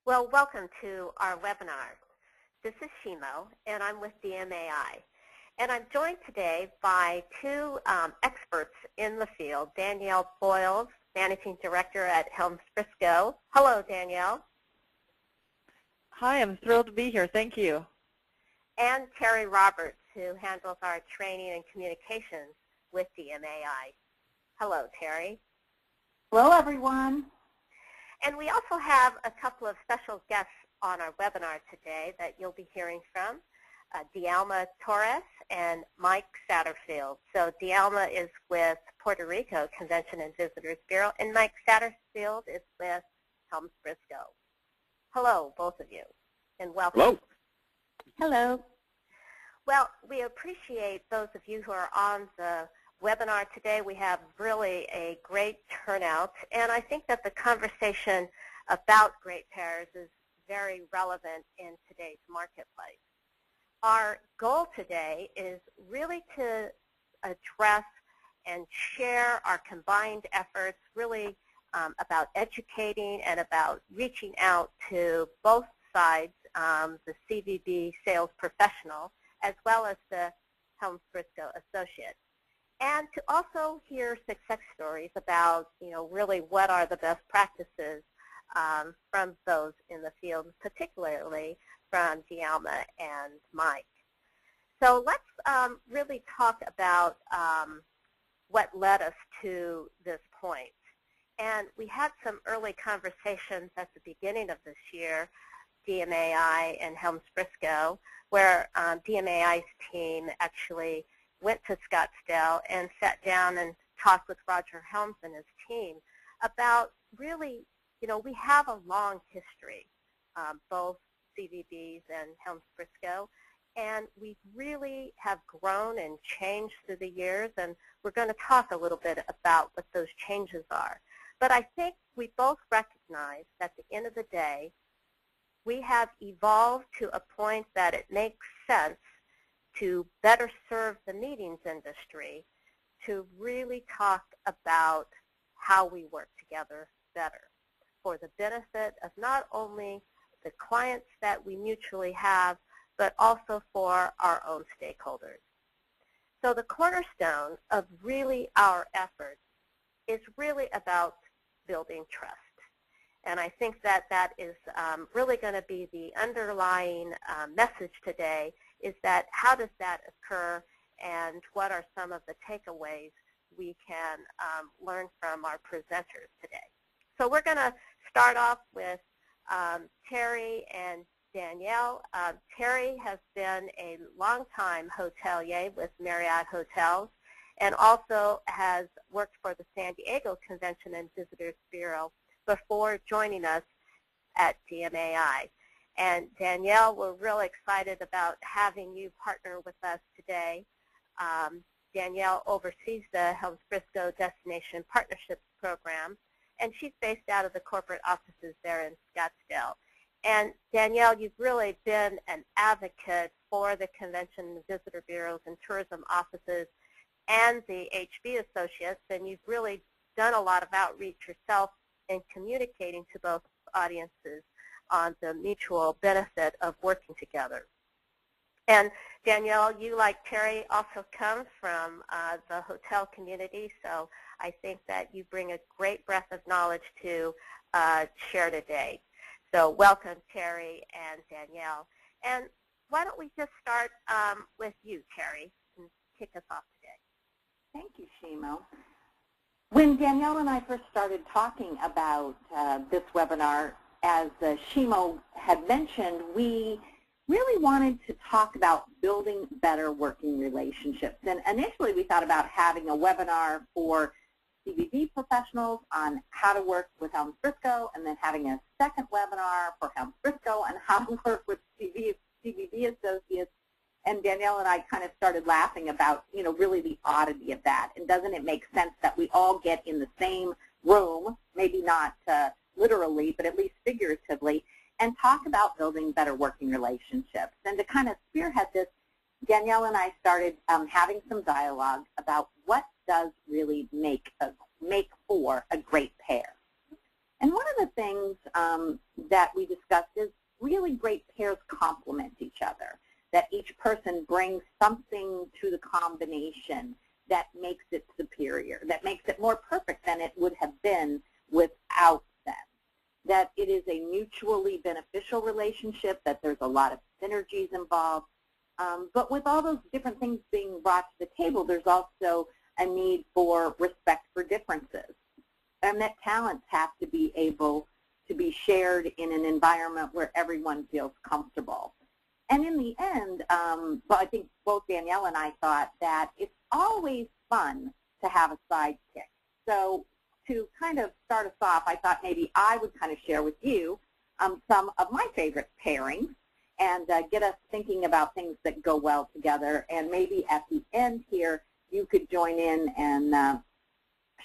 Well, welcome to our webinar. This is Shimo, and I'm with DMAI. And I'm joined today by two experts in the field, Danielle Boyles, Managing Director at Helms Briscoe. Hello, Danielle. Hi, I'm thrilled to be here. Thank you. And Terry Roberts, who handles our training and communications with DMAI. Hello, Terry. Hello, everyone. And we also have a couple of special guests on our webinar today that you'll be hearing from, Dialma Torres and Mike Satterfield. So Dialma is with Puerto Rico Convention and Visitors Bureau, and Mike Satterfield is with Helms Briscoe. Hello, both of you, and welcome. Hello. Hello. Well, we appreciate those of you who are on the webinar today. We have really a great turnout, and I think that the conversation about great pairs is very relevant in today's marketplace. Our goal today is really to address and share our combined efforts, really about educating and about reaching out to both sides, the CVB sales professional as well as the Helms Briscoe associate. And to also hear success stories about, really what are the best practices from those in the field, particularly from Dialma and Mike. So let's really talk about what led us to this point. And we had some early conversations at the beginning of this year, DMAI and Helms Briscoe, where DMAI's team actually went to Scottsdale and sat down and talked with Roger Helms and his team about really, we have a long history, both CVBs and Helms Briscoe, and we really have grown and changed through the years, and we're going to talk a little bit about what those changes are. But I think we both recognize that at the end of the day, we have evolved to a point that it makes sense to better serve the meetings industry, to really talk about how we work together better for the benefit of not only the clients that we mutually have, but also for our own stakeholders. So the cornerstone of really our efforts is really about building trust. And I think that that is really going to be the underlying message today, is that how does that occur and what are some of the takeaways we can learn from our presenters today. So we're going to start off with Terry and Danielle. Terry has been a longtime hotelier with Marriott Hotels and also has worked for the San Diego Convention and Visitors Bureau before joining us at DMAI. And Danielle, we're really excited about having you partner with us today. Danielle oversees the Helms Briscoe Destination Partnerships Program, and she's based out of the corporate offices there in Scottsdale. And Danielle, you've really been an advocate for the Convention and Visitor Bureaus and tourism offices and the HB associates, and you've really done a lot of outreach yourself in communicating to both audiences on the mutual benefit of working together. And Danielle, you, like Terry, also come from the hotel community, so I think that you bring a great breadth of knowledge to share today. So welcome, Terry and Danielle. And why don't we just start with you, Terry, and kick us off today. Thank you, Shimo. When Danielle and I first started talking about this webinar, as Shimo had mentioned, we really wanted to talk about building better working relationships. And initially we thought about having a webinar for CVB professionals on how to work with Helms Briscoe, and then having a second webinar for Helms Briscoe on how to work with CVB associates. And Danielle and I kind of started laughing about, really the oddity of that. And doesn't it make sense that we all get in the same room, maybe not literally, but at least figuratively, and talk about building better working relationships. And to kind of spearhead this, Danielle and I started having some dialogue about what does really make for a great pair. And one of the things that we discussed makes it more perfect than it would have been without them. That it is a mutually beneficial relationship, that there's a lot of synergies involved. But with all those different things being brought to the table, there's also a need for respect for differences. And that talents have to be able to be shared in an environment where everyone feels comfortable. And in the end, but I think both Danielle and I thought that it's always fun to have a sidekick. So to kind of start us off, I thought maybe I would kind of share with you some of my favorite pairings and get us thinking about things that go well together. And maybe at the end here, you could join in and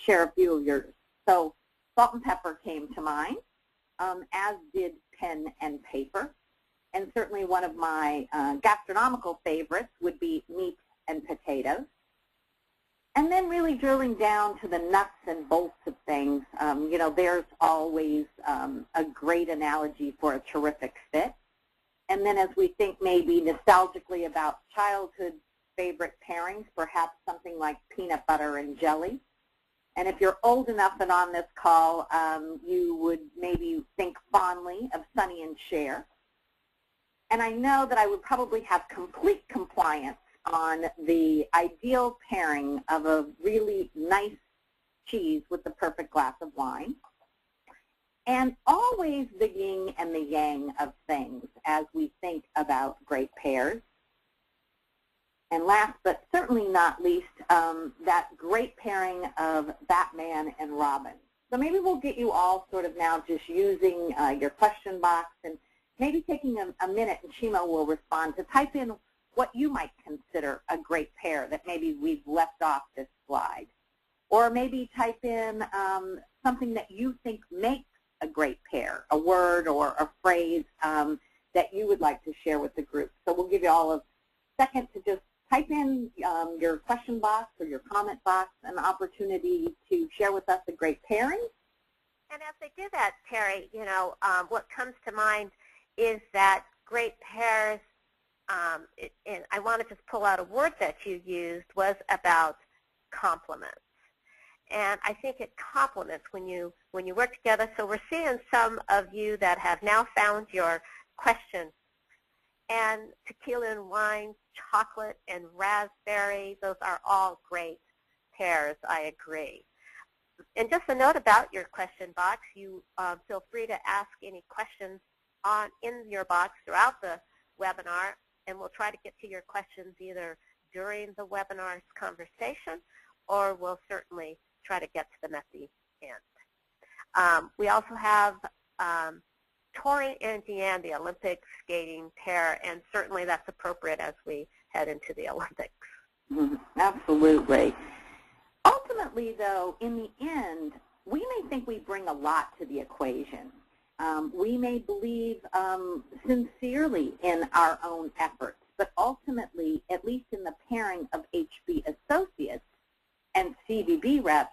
share a few of yours. So salt and pepper came to mind, as did pen and paper. And certainly one of my gastronomical favorites would be meat and potatoes. And then really drilling down to the nuts and bolts of things, you know, there's always a great analogy for a terrific fit. And then as we think maybe nostalgically about childhood favorite pairings, perhaps something like peanut butter and jelly. And if you're old enough and on this call, you would maybe think fondly of Sonny and Cher. And I know that I would probably have complete compliance on the ideal pairing of a really nice cheese with the perfect glass of wine. And always the yin and the yang of things as we think about great pairs. And last but certainly not least, that great pairing of Batman and Robin. So maybe we'll get you all sort of now just using your question box and maybe taking a minute, and Shima will respond, to type in what you might consider a great pair that maybe we've left off this slide. Or maybe type in something that you think makes a great pair, a word or a phrase that you would like to share with the group. So we'll give you all a second to just type in your question box or your comment box, an opportunity to share with us a great pairing. And as they do that, Terry, you know, what comes to mind is that great pairs, and I want to just pull out a word that you used, was about compliments. And I think it complements when you work together. So we're seeing some of you that have now found your question. And tequila and wine, chocolate and raspberry, those are all great pairs, I agree. And just a note about your question box, you feel free to ask any questions in your box throughout the webinar, and we'll try to get to your questions either during the webinar's conversation, or we'll certainly try to get to them at the end. We also have Tori and Deanne, the Olympic skating pair, and certainly that's appropriate as we head into the Olympics. Absolutely. Ultimately, though, in the end, we may think we bring a lot to the equation. We may believe sincerely in our own efforts, but ultimately, at least in the pairing of HB associates and CVB reps,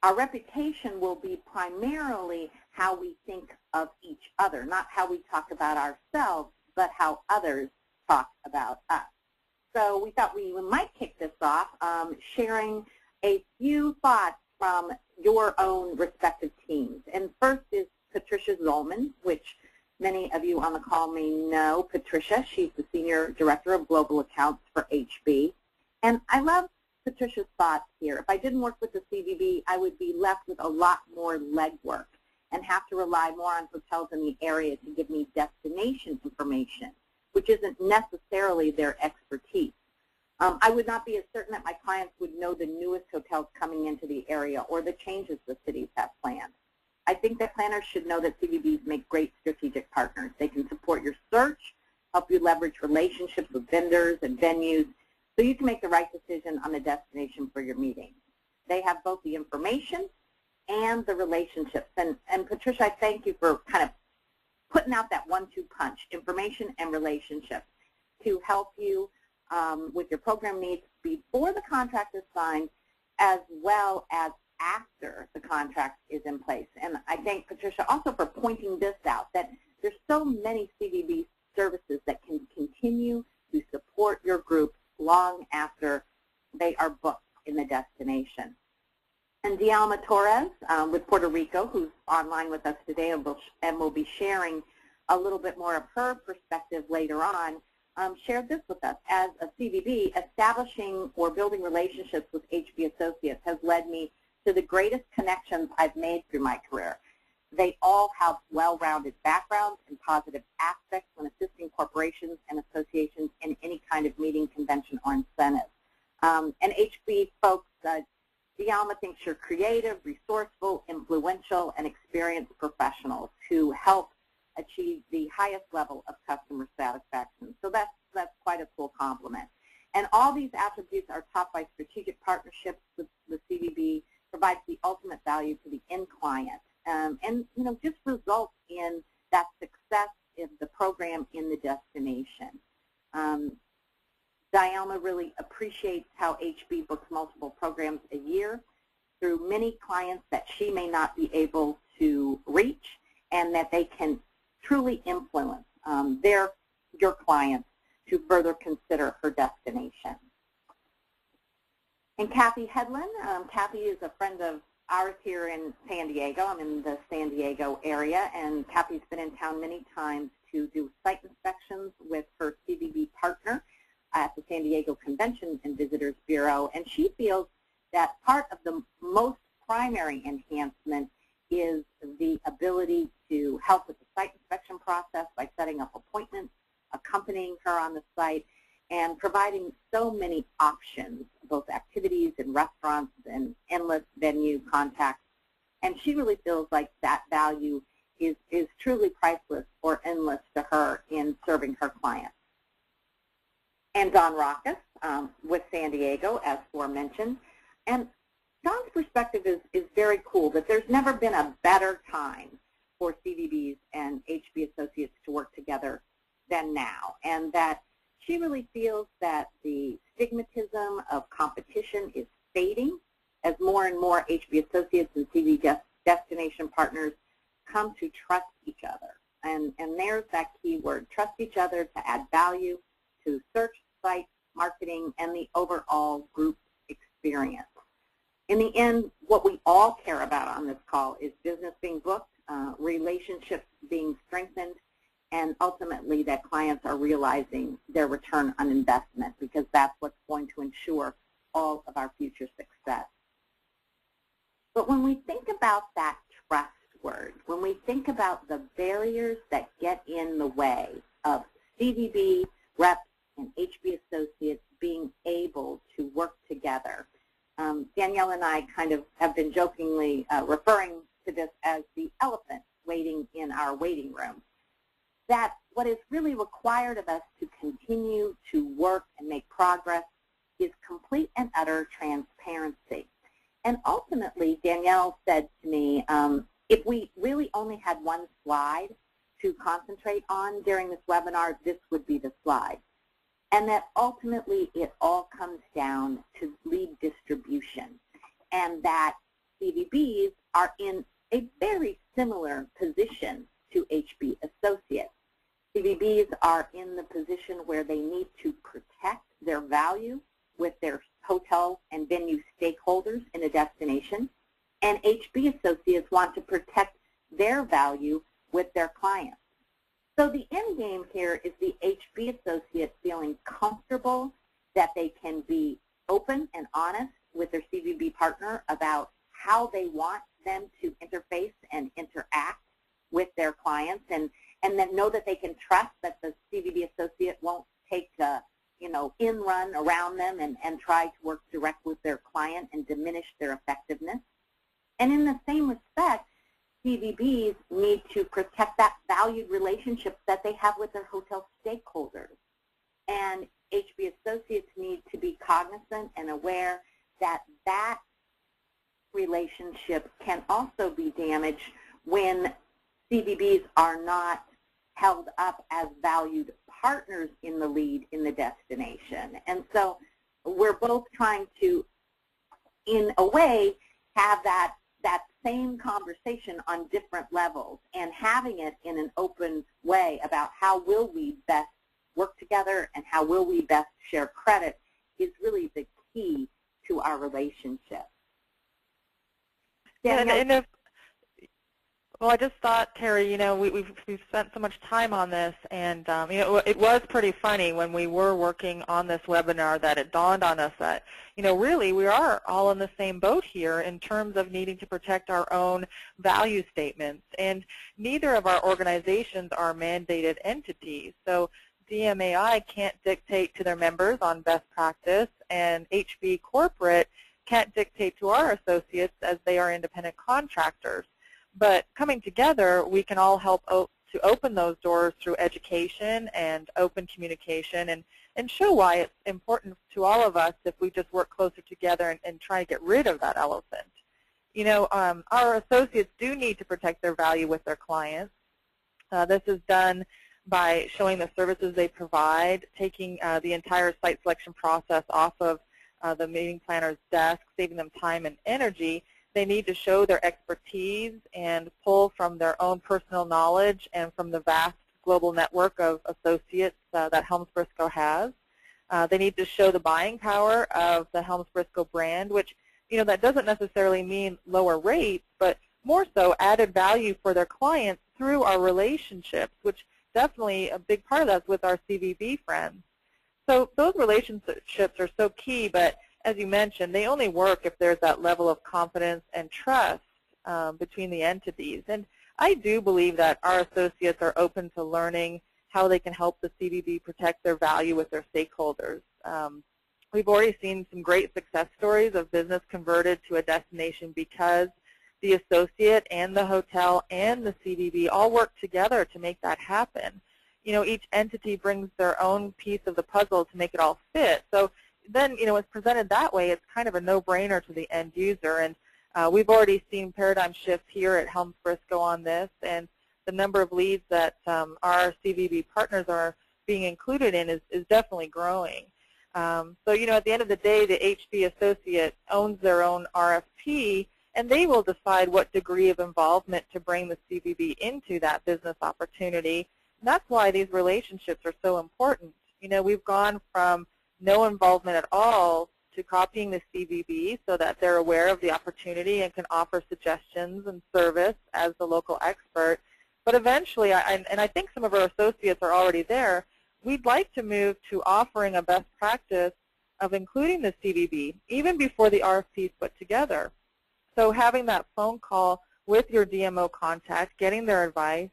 our reputation will be primarily how we think of each other, not how we talk about ourselves, but how others talk about us. So we thought we might kick this off sharing a few thoughts from your own respective teams. And first is Patricia Zollman, which many of you on the call may know Patricia. She's the Senior Director of Global Accounts for HB. And I love Patricia's thoughts here. If I didn't work with the CVB, I would be left with a lot more legwork and have to rely more on hotels in the area to give me destination information, which isn't necessarily their expertise. I would not be as certain that my clients would know the newest hotels coming into the area or the changes the cities have planned. I think that planners should know that CVBs make great strategic partners. They can support your search, help you leverage relationships with vendors and venues so you can make the right decision on the destination for your meeting. They have both the information and the relationships. And Patricia, I thank you for kind of putting out that 1-2 punch, information and relationships, to help you with your program needs before the contract is signed as well as after the contract is in place. And I thank Patricia also for pointing this out, that there's so many CVB services that can continue to support your group long after they are booked in the destination. And Dialma Torres with Puerto Rico, who's online with us today and will be sharing a little bit more of her perspective later on, shared this with us. As a CVB, establishing or building relationships with HB associates has led me to the greatest connections I've made through my career. They all have well-rounded backgrounds and positive aspects when assisting corporations and associations in any kind of meeting, convention, or incentive. And HB folks, Dialma thinks you're creative, resourceful, influential, and experienced professionals who help achieve the highest level of customer satisfaction. So that's quite a cool compliment. And all these attributes are topped by strategic partnerships with the CVB, provides the ultimate value to the end client, and just results in that success of the program in the destination. Dialma really appreciates how HB books multiple programs a year through many clients that she may not be able to reach, and that they can truly influence your clients to further consider her destination. And Kathy Headland, Kathy is a friend of ours here in San Diego. I'm in the San Diego area, and Kathy's been in town many times to do site inspections with her CVB partner at the San Diego Convention and Visitors Bureau, and she feels that part of the most primary enhancement is the ability to help with the site inspection process by setting up appointments, accompanying her on the site, and providing so many options, both activities and restaurants and endless venue contacts. And she really feels like that value is truly priceless or endless to her in serving her clients. And Don Rockus with San Diego, as aforementioned. And Don's perspective is very cool, that there's never been a better time for CVBs and HB associates to work together than now, and that she really feels that the stigmatism of competition is fading as more and more HB associates and CV destination partners come to trust each other. And there's that key word, trust each other to add value to search, site, marketing, and the overall group experience. In the end, what we all care about on this call is business being booked, relationships being strengthened, and ultimately that clients are realizing their return on investment, because that's what's going to ensure all of our future success. But when we think about that trust word, when we think about the barriers that get in the way of CVB reps and HB associates being able to work together, Danielle and I kind of have been jokingly referring to this as the elephant waiting in our waiting room. That what is really required of us to continue to work and make progress is complete and utter transparency. And ultimately, Danielle said to me, if we really only had one slide to concentrate on during this webinar, this would be the slide. And that ultimately it all comes down to lead distribution, and that CVBs are in a very similar position to HB associates. CVBs are in the position where they need to protect their value with their hotel and venue stakeholders in a destination, and HB associates want to protect their value with their clients. So the end game here is the HB associate feeling comfortable that they can be open and honest with their CVB partner about how they want them to interface and interact with their clients, and then know that they can trust that the CVB associate won't take a in run around them and try to work direct with their client and diminish their effectiveness. And in the same respect, CVBs need to protect that valued relationship that they have with their hotel stakeholders. And HB associates need to be cognizant and aware that that relationship can also be damaged when CVBs are not held up as valued partners in the lead in the destination. And so we're both trying to, in a way, have that same conversation on different levels, and having it in an open way about how will we best work together and how will we best share credit is really the key to our relationship. Danielle? Well, I just thought, Terry, we've spent so much time on this, and it was pretty funny when we were working on this webinar that it dawned on us that, really we are all in the same boat here in terms of needing to protect our own value statements, and neither of our organizations are mandated entities. So DMAI can't dictate to their members on best practice, and HB Corporate can't dictate to our associates as they are independent contractors. But coming together, we can all help to open those doors through education and open communication and show why it's important to all of us if we just work closer together and try to get rid of that elephant. Our associates do need to protect their value with their clients. This is done by showing the services they provide, taking the entire site selection process off of the meeting planner's desk, saving them time and energy. They need to show their expertise and pull from their own personal knowledge and from the vast global network of associates that Helms Briscoe has. They need to show the buying power of the Helms Briscoe brand, which, that doesn't necessarily mean lower rates, but more so added value for their clients through our relationships, which definitely a big part of that is with our CVB friends. So those relationships are so key, but as you mentioned, they only work if there's that level of confidence and trust between the entities. And I do believe that our associates are open to learning how they can help the CVB protect their value with their stakeholders. We've already seen some great success stories of business converted to a destination because the associate and the hotel and the CVB all work together to make that happen. Each entity brings their own piece of the puzzle to make it all fit. So then, it's presented that way, it's kind of a no-brainer to the end user. And we've already seen paradigm shifts here at Helms Briscoe on this, and the number of leads that our CVB partners are being included in is definitely growing. So, at the end of the day, the HB associate owns their own RFP, and they will decide what degree of involvement to bring the CVB into that business opportunity. And that's why these relationships are so important. We've gone from no involvement at all to copying the CVB so that they're aware of the opportunity and can offer suggestions and service as the local expert. But eventually, and I think some of our associates are already there, we'd like to move to offering a best practice of including the CVB even before the RFP is put together. So having that phone call with your DMO contact, getting their advice,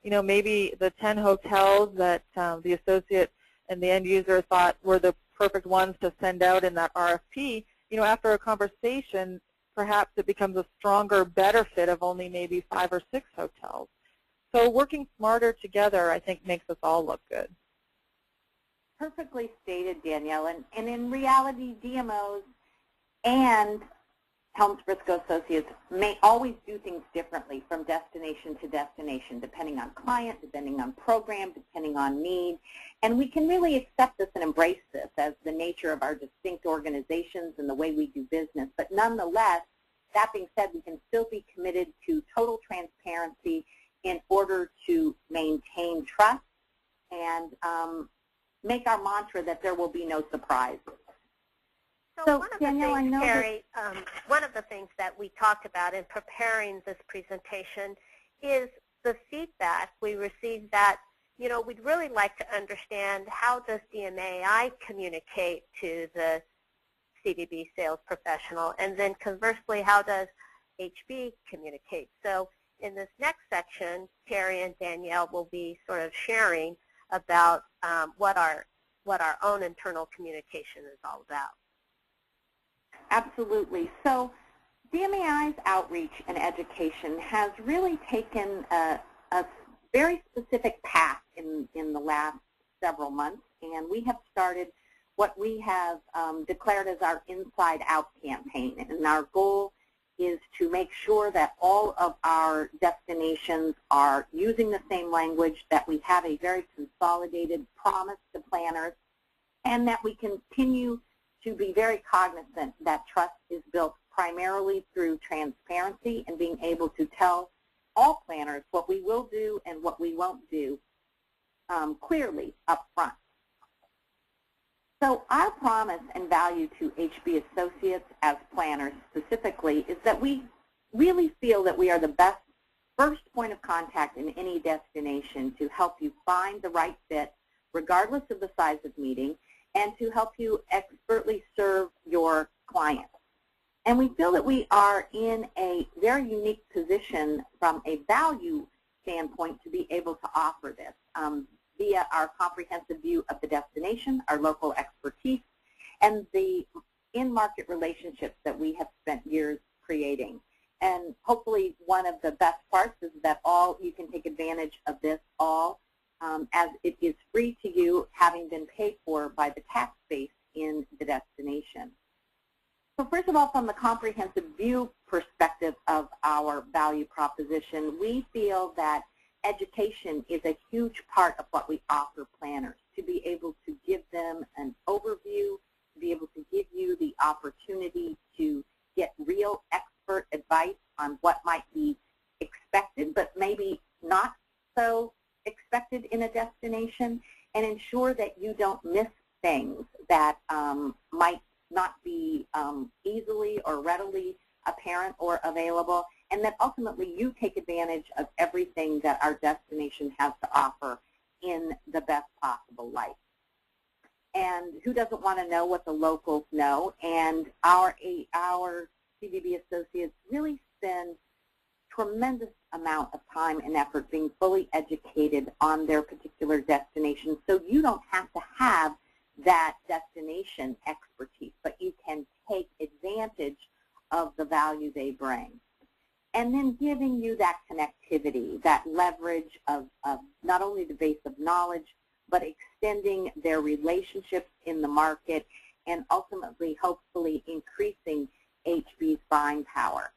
maybe the 10 hotels that the associate and the end user thought were the perfect ones to send out in that RFP, after a conversation, perhaps it becomes a stronger, better fit of only maybe 5 or 6 hotels. So working smarter together, I think, makes us all look good. Perfectly stated, Danielle. And in reality, DMOs and Helms Briscoe associates may always do things differently from destination to destination, depending on client, depending on program, depending on need. And we can really accept this and embrace this as the nature of our distinct organizations and the way we do business. But nonetheless, that being said, we can still be committed to total transparency in order to maintain trust and make our mantra that there will be no surprises. So one of the things, Terry, one of the things that we talked about in preparing this presentation is the feedback we received that, we'd really like to understand how does DMAI communicate to the CVB sales professional, and then conversely, how does HB communicate? So in this next section, Terry and Danielle will be sort of sharing about what our own internal communication is all about. Absolutely. So DMAI's outreach and education has really taken a very specific path in the last several months, and we have started what we have declared as our Inside Out campaign. And our goal is to make sure that all of our destinations are using the same language, that we have a very consolidated promise to planners, and that we continue to be very cognizant that trust is built primarily through transparency and being able to tell all planners what we will do and what we won't do clearly up front. So our promise and value to HB associates as planners specifically is that we really feel that we are the best first point of contact in any destination to help you find the right fit, regardless of the size of meeting, and to help you expertly serve your clients. And we feel that we are in a very unique position from a value standpoint to be able to offer this via our comprehensive view of the destination, our local expertise, and the in-market relationships that we have spent years creating. And hopefully one of the best parts is that you can take advantage of this as it is free to you, having been paid for by the tax base in the destination. So first of all, from the comprehensive view perspective of our value proposition, we feel that education is a huge part of what we offer planners, to be able to give them an overview, to be able to give you the opportunity to get real expert advice on what might be expected, but maybe not so expected in a destination, and ensure that you don't miss things that might not be easily or readily apparent or available, and that ultimately you take advantage of everything that our destination has to offer in the best possible light. And who doesn't want to know what the locals know? And our CVB associates really spend tremendous amount of time and effort being fully educated on their particular destination, so you don't have to have that destination expertise, but you can take advantage of the value they bring. And then giving you that connectivity, that leverage of not only the base of knowledge, but extending their relationships in the market and ultimately, hopefully, increasing HB's buying power.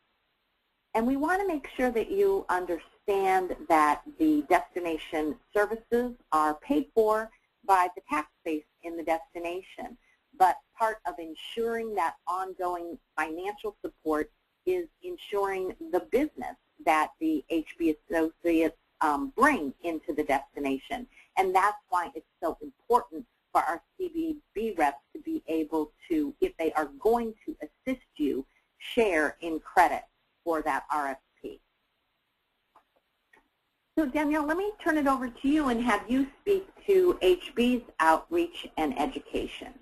And we want to make sure that you understand that the destination services are paid for by the tax base in the destination. But part of ensuring that ongoing financial support is ensuring the business that the HB associates bring into the destination. And that's why it's so important for our CBB reps to be able to, if they are going to assist you, share in credit for that RFP. So Danielle, let me turn it over to you and have you speak to HB's outreach and education.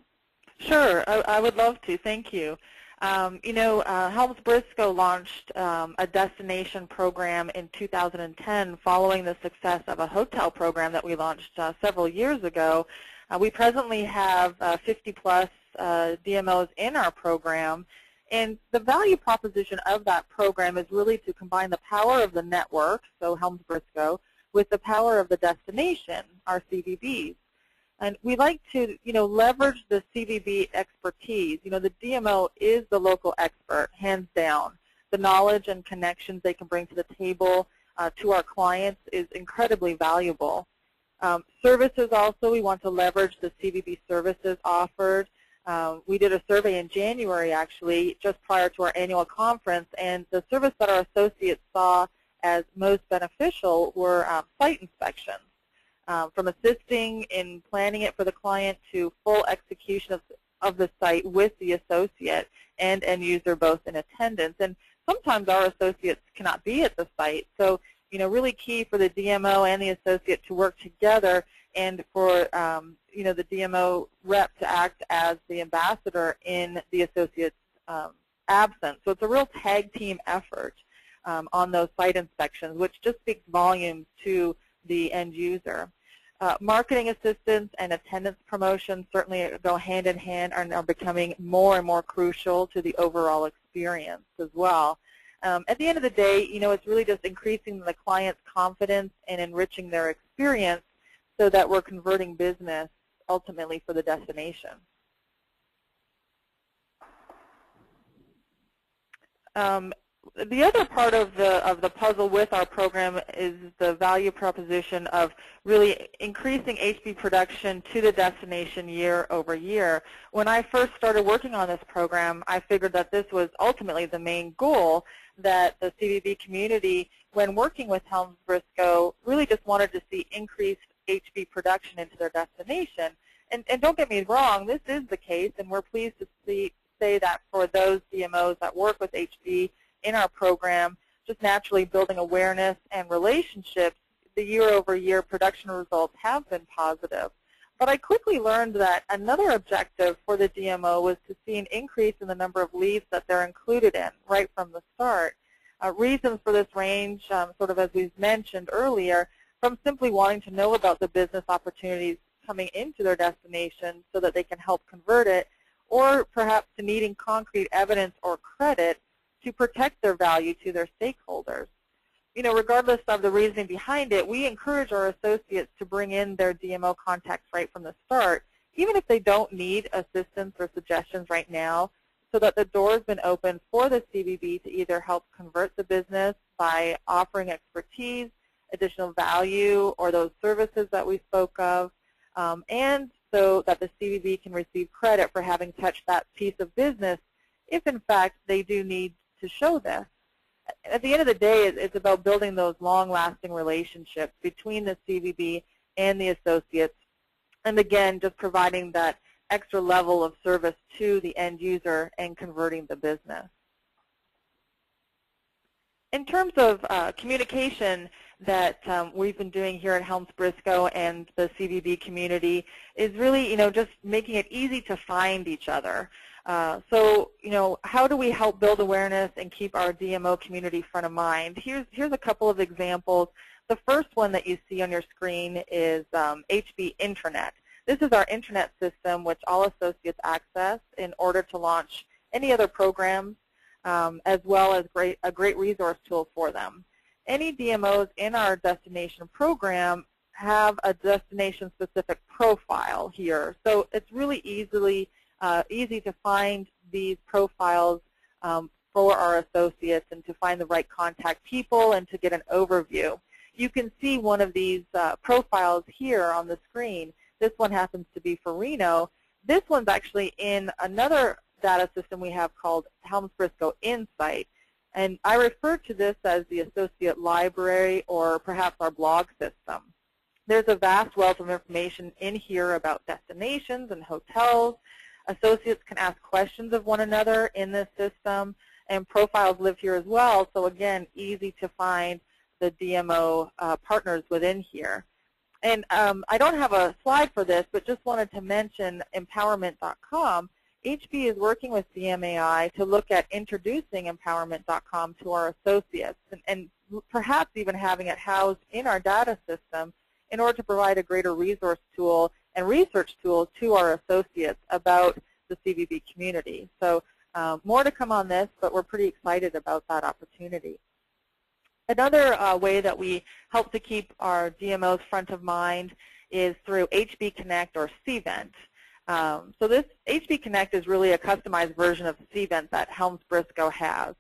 Sure, I would love to. Thank you. Helms Briscoe launched a destination program in 2010 following the success of a hotel program that we launched several years ago. We presently have 50-plus DMOs in our program, and the value proposition of that program is really to combine the power of the network, so Helms Briscoe, with the power of the destination, our CVBs. And we like to, leverage the CVB expertise. The DMO is the local expert, hands down. The knowledge and connections they can bring to the table to our clients is incredibly valuable. Services also, we want to leverage the CVB services offered. We did a survey in January, actually, just prior to our annual conference, and the service that our associates saw as most beneficial were site inspections. From assisting in planning it for the client to full execution of the site with the associate and end user both in attendance. And sometimes our associates cannot be at the site, so really key for the DMO and the associate to work together, and for the DMO rep to act as the ambassador in the associate's absence. So it's a real tag team effort on those site inspections, which just speaks volumes to the end user. Marketing assistance and attendance promotion certainly go hand in hand and are becoming more and more crucial to the overall experience as well. At the end of the day, it's really just increasing the client's confidence and enriching their experience so that we're converting business ultimately for the destination. The other part of the puzzle with our program is the value proposition of really increasing HB production to the destination year over year. When I first started working on this program, I figured that this was ultimately the main goal, that the CVB community, when working with Helms Briscoe, really just wanted to see increased HB production into their destination. And don't get me wrong, this is the case, and we're pleased to say that for those DMOs that work with HB, in our program, just naturally building awareness and relationships, the year-over-year production results have been positive. But I quickly learned that another objective for the DMO was to see an increase in the number of leads that they're included in right from the start. Reasons for this range, sort of as we've mentioned earlier, from simply wanting to know about the business opportunities coming into their destination so that they can help convert it, or perhaps to needing concrete evidence or credit to protect their value to their stakeholders. You know, regardless of the reasoning behind it, we encourage our associates to bring in their DMO contacts right from the start, even if they don't need assistance or suggestions right now, so that the door's been open for the CVB to either help convert the business by offering expertise, additional value, or those services that we spoke of, and so that the CVB can receive credit for having touched that piece of business if, in fact, they do need to show this. At the end of the day, it's about building those long-lasting relationships between the CVB and the associates, and again, just providing that extra level of service to the end user and converting the business. In terms of communication that we've been doing here at Helms Briscoe and the CVB community is really, you know, just making it easy to find each other. So, you know, how do we help build awareness and keep our DMO community front of mind? Here's a couple of examples. The first one that you see on your screen is HB Intranet. This is our intranet system which all associates access in order to launch any other programs, as well as a great resource tool for them. Any DMOs in our destination program have a destination-specific profile here, so it's really easy to find these profiles for our associates and to find the right contact people and to get an overview. You can see one of these profiles here on the screen. This one happens to be for Reno. This one's actually in another data system we have called Helms Briscoe Insight. And I refer to this as the associate library or perhaps our blog system. There's a vast wealth of information in here about destinations and hotels. Associates can ask questions of one another in this system, and profiles live here as well, so again, easy to find the DMO partners within here. And I don't have a slide for this, but just wanted to mention empowerMINT.com. HB is working with DMAI to look at introducing empowerMINT.com to our associates and perhaps even having it housed in our data system in order to provide a greater resource tool and research tool to our associates about the CVB community. So more to come on this, but we're pretty excited about that opportunity. Another way that we help to keep our DMOs front of mind is through HB Connect or Cvent. So this HB Connect is really a customized version of Cvent that Helms Briscoe has.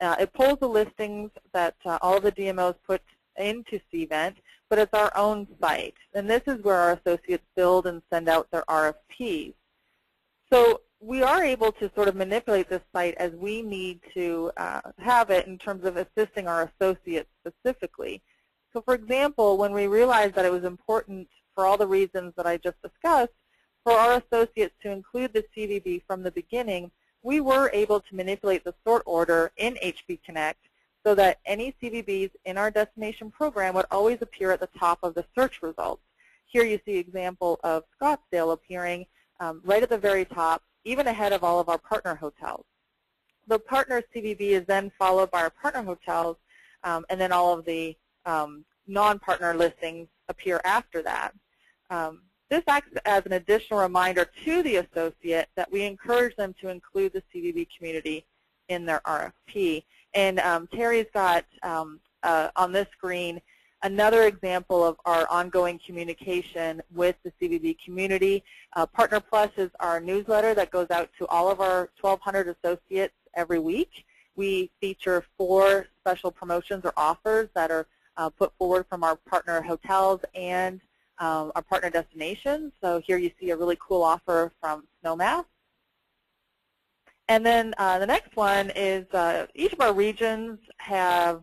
It pulls the listings that all of the DMOs put into Cvent, but it's our own site. And this is where our associates build and send out their RFPs. So we are able to sort of manipulate this site as we need to have it in terms of assisting our associates specifically. So for example, when we realized that it was important for all the reasons that I just discussed, for our associates to include the CVB from the beginning, we were able to manipulate the sort order in HB Connect so that any CVBs in our destination program would always appear at the top of the search results. Here you see an example of Scottsdale appearing right at the very top, even ahead of all of our partner hotels. The partner CVB is then followed by our partner hotels, and then all of the non-partner listings appear after that. This acts as an additional reminder to the associate that we encourage them to include the CVB community in their RFP. And Terry's got on this screen another example of our ongoing communication with the CVB community. Partner Plus is our newsletter that goes out to all of our 1,200 associates every week. We feature 4 special promotions or offers that are put forward from our partner hotels and our partner destinations. So here you see a really cool offer from Snowmass. And then the next one is each of our regions have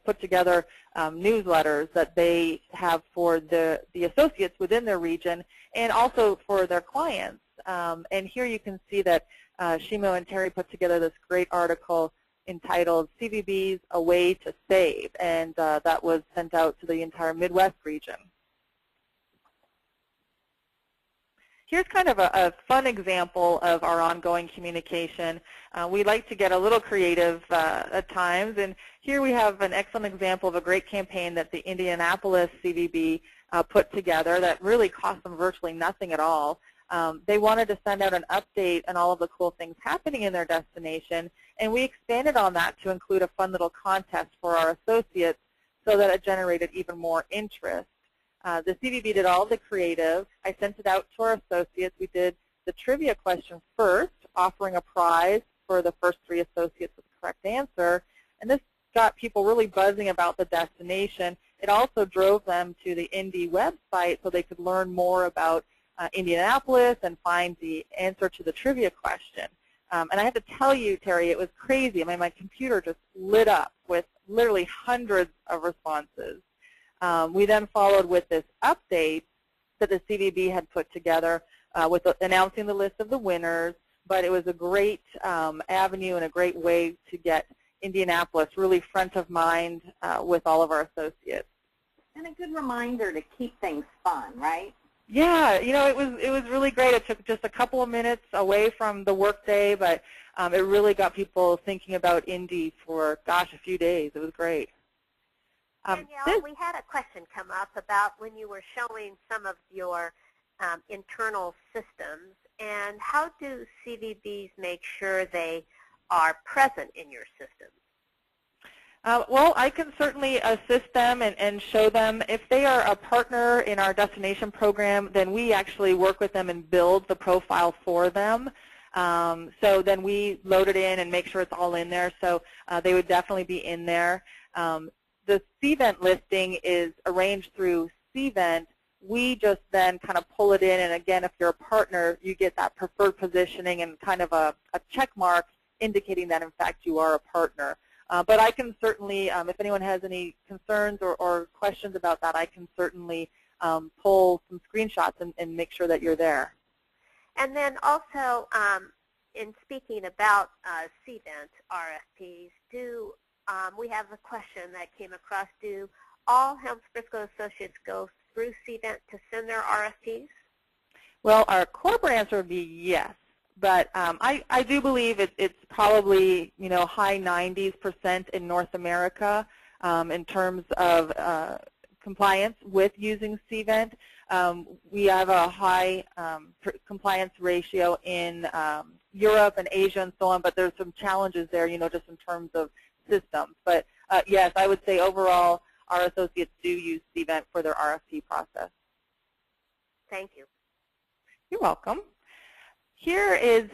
put together newsletters that they have for the associates within their region and also for their clients. And here you can see that Shimo and Terry put together this great article entitled CVBs, A Way to Save, and that was sent out to the entire Midwest region. Here's kind of a fun example of our ongoing communication. We like to get a little creative at times, and here we have an excellent example of a great campaign that the Indianapolis CVB put together that really cost them virtually nothing at all. They wanted to send out an update on all of the cool things happening in their destination, and we expanded on that to include a fun little contest for our associates so that it generated even more interest. The CVB did all the creative. I sent it out to our associates. We did the trivia question first, offering a prize for the first 3 associates with the correct answer, and this got people really buzzing about the destination. It also drove them to the Indy website so they could learn more about Indianapolis and find the answer to the trivia question. And I have to tell you, Terry, it was crazy. I mean, my computer just lit up with literally hundreds of responses. We then followed with this update that the CVB had put together with announcing the list of the winners, but it was a great avenue and a great way to get Indianapolis really front of mind with all of our associates. And a good reminder to keep things fun, right? Yeah, you know, it was really great. It took just a couple of minutes away from the workday, but it really got people thinking about Indy for, gosh, a few days. It was great. Danielle, we had a question come up about when you were showing some of your internal systems, and how do CVBs make sure they are present in your systems? Well, I can certainly assist them and show them. If they are a partner in our destination program, then we actually work with them and build the profile for them. So then we load it in and make sure it's all in there. So they would definitely be in there. The Cvent listing is arranged through Cvent. We just then kind of pull it in, and again, if you're a partner, you get that preferred positioning and kind of a check mark indicating that, in fact, you are a partner. But I can certainly, if anyone has any concerns or questions about that, I can certainly pull some screenshots and make sure that you're there. And then also, in speaking about Cvent RFPs, we have a question that came across. Do all Helms Briscoe associates go through Cvent to send their RFPs? Well, our corporate answer would be yes. But I do believe it's probably, you know, high 90% in North America in terms of compliance with using Cvent. We have a high compliance ratio in Europe and Asia and so on, but there's some challenges there, you know, just in terms of systems. But yes, I would say overall our associates do use Cvent for their RFP process. Thank you. You're welcome. Here is,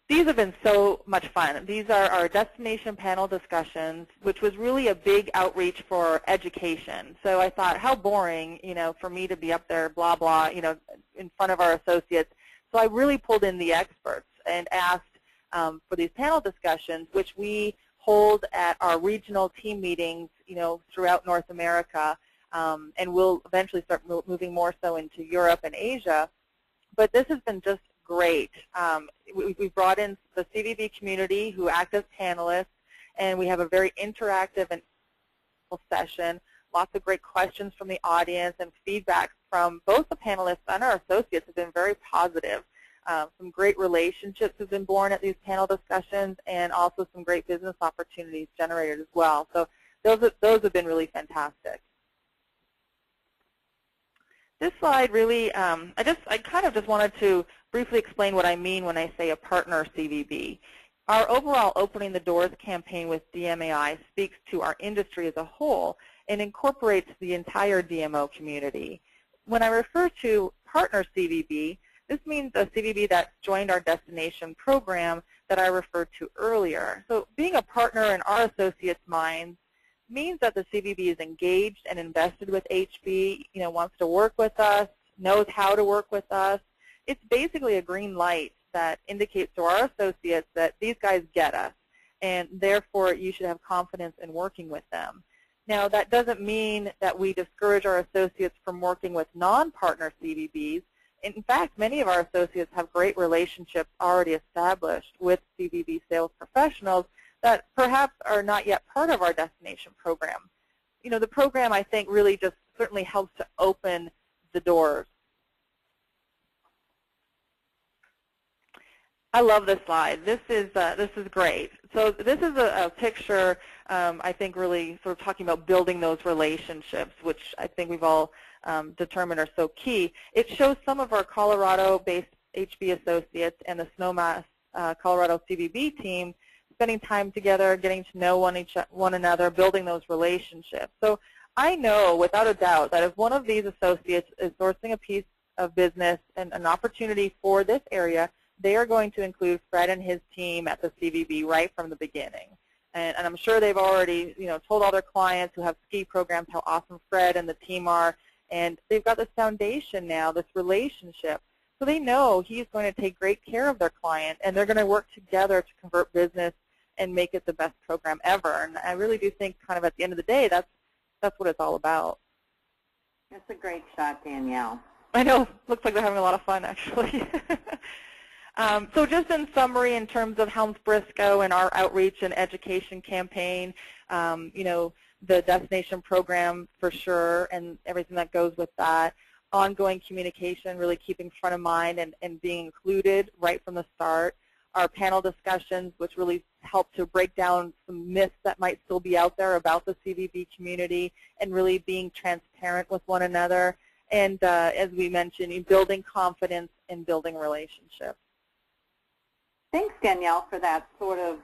these have been so much fun. These are our destination panel discussions, which was really a big outreach for education. So I thought, how boring, you know, for me to be up there, blah, blah, you know, in front of our associates. So I really pulled in the experts and asked for these panel discussions, which we hold at our regional team meetings, you know, throughout North America, and we'll eventually start moving more so into Europe and Asia. But this has been just great. We brought in the CVB community who act as panelists, and we have a very interactive and session, lots of great questions from the audience, and feedback from both the panelists and our associates have been very positive. Some great relationships have been born at these panel discussions, and also some great business opportunities generated as well. So those have been really fantastic. This slide really, I kind of just wanted to briefly explain what I mean when I say a partner CVB. Our overall Opening the Doors campaign with DMAI speaks to our industry as a whole and incorporates the entire DMO community. When I refer to partner CVB, this means a CVB that joined our destination program that I referred to earlier. So being a partner in our associates' minds means that the CVB is engaged and invested with HB, you know, wants to work with us, knows how to work with us. It's basically a green light that indicates to our associates that these guys get us, and therefore you should have confidence in working with them. Now, that doesn't mean that we discourage our associates from working with non-partner CVBs. In fact, many of our associates have great relationships already established with CVB sales professionals that perhaps are not yet part of our destination program. You know, the program, I think, really just certainly helps to open the doors. I love this slide. This is great. So this is a picture, I think, really sort of talking about building those relationships, which I think we've all determined are so key. It shows some of our Colorado-based HB associates and the Snowmass Colorado CVB team spending time together, getting to know one another, building those relationships. So I know without a doubt that if one of these associates is sourcing a piece of business and an opportunity for this area, they are going to include Fred and his team at the CVB right from the beginning. And I'm sure they've already, you know, told all their clients who have ski programs how awesome Fred and the team are. And they've got this foundation now, this relationship. So they know he's going to take great care of their client, and they're going to work together to convert business and make it the best program ever. And I really do think kind of at the end of the day, that's what it's all about. That's a great shot, Danielle. I know. Looks like they're having a lot of fun, actually. So just in summary, in terms of Helms Briscoe and our outreach and education campaign, you know, the destination program for sure and everything that goes with that, ongoing communication, really keeping front of mind and being included right from the start, our panel discussions, which really help to break down some myths that might still be out there about the CVB community, and really being transparent with one another, and as we mentioned, building confidence and building relationships. Thanks, Danielle, for that sort of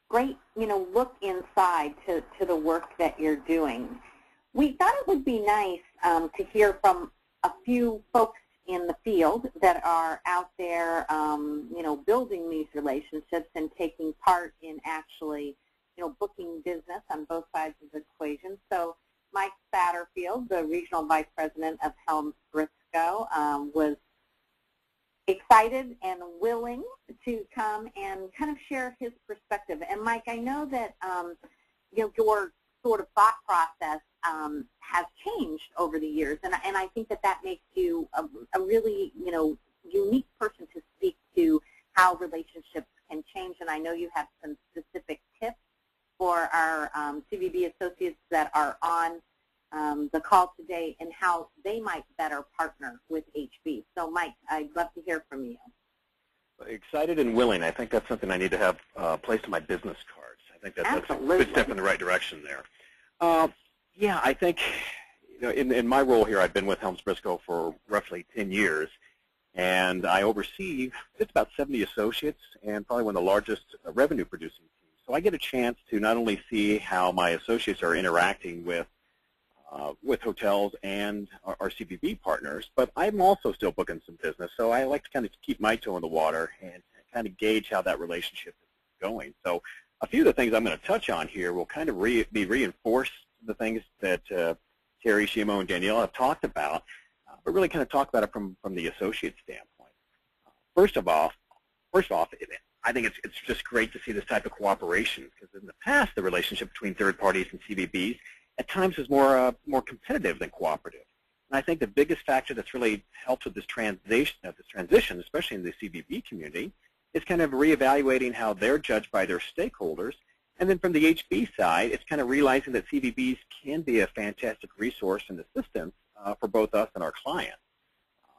great, you know, look inside to the work that you're doing. We thought it would be nice to hear from a few folks in the field that are out there, you know, building these relationships and taking part in actually, you know, booking business on both sides of the equation. So Mike Satterfield, the Regional Vice President of Helms Briscoe, was excited and willing to come and kind of share his perspective. And Mike, I know that you know, your sort of thought process has changed over the years, and I think that makes you a really, you know, unique person to speak to how relationships can change. And I know you have some specific tips for our CVB associates that are on the call today and how they might better partner with HB. So Mike, I'd love to hear from you. Excited and willing. I think that's something I need to have placed on my business cards. I think that's a good step in the right direction there. Yeah, I think, you know, in my role here, I've been with Helms Briscoe for roughly 10 years, and I oversee just about 70 associates and probably one of the largest revenue-producing teams. So I get a chance to not only see how my associates are interacting with hotels and our CBB partners, but I'm also still booking some business. So I like to kind of keep my toe in the water and kind of gauge how that relationship is going. So a few of the things I'm going to touch on here will kind of be reinforced the things that Terry, Shimo, and Danielle have talked about, but really kind of talk about it from the associate standpoint. First off, I think it's just great to see this type of cooperation, because in the past, the relationship between third parties and CVBs at times is more competitive than cooperative. And I think the biggest factor that's really helped with this transition, especially in the CVB community, is kind of reevaluating how they're judged by their stakeholders. And then from the HB side, it's kind of realizing that CVBs can be a fantastic resource and assistance for both us and our clients.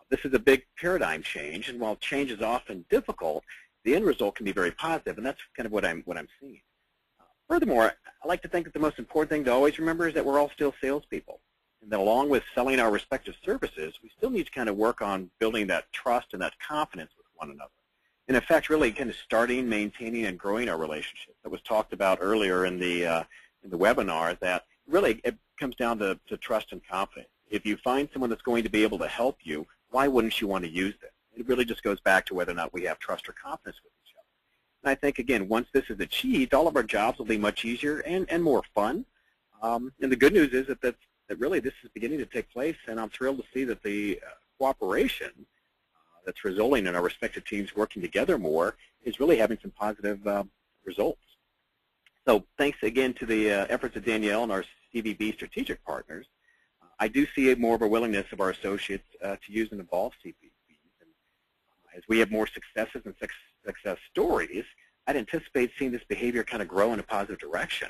This is a big paradigm change, and while change is often difficult, the end result can be very positive, and that's kind of what I'm seeing. Furthermore, I like to think that the most important thing to always remember is that we're all still salespeople, and that along with selling our respective services, we still need to kind of work on building that trust and that confidence with one another. And in fact, really kind of starting, maintaining, and growing our relationship that was talked about earlier in the webinar, that really it comes down to trust and confidence. If you find someone that's going to be able to help you, why wouldn't you want to use them? It really just goes back to whether or not we have trust or confidence with each other. And I think, again, once this is achieved, all of our jobs will be much easier and more fun. And the good news is that really this is beginning to take place, and I'm thrilled to see that the cooperation that's resulting in our respective teams working together more is really having some positive results. So thanks again to the efforts of Danielle and our CVB strategic partners. I do see more of a willingness of our associates to use and involve CVBs. And as we have more successes and success stories, I'd anticipate seeing this behavior kind of grow in a positive direction.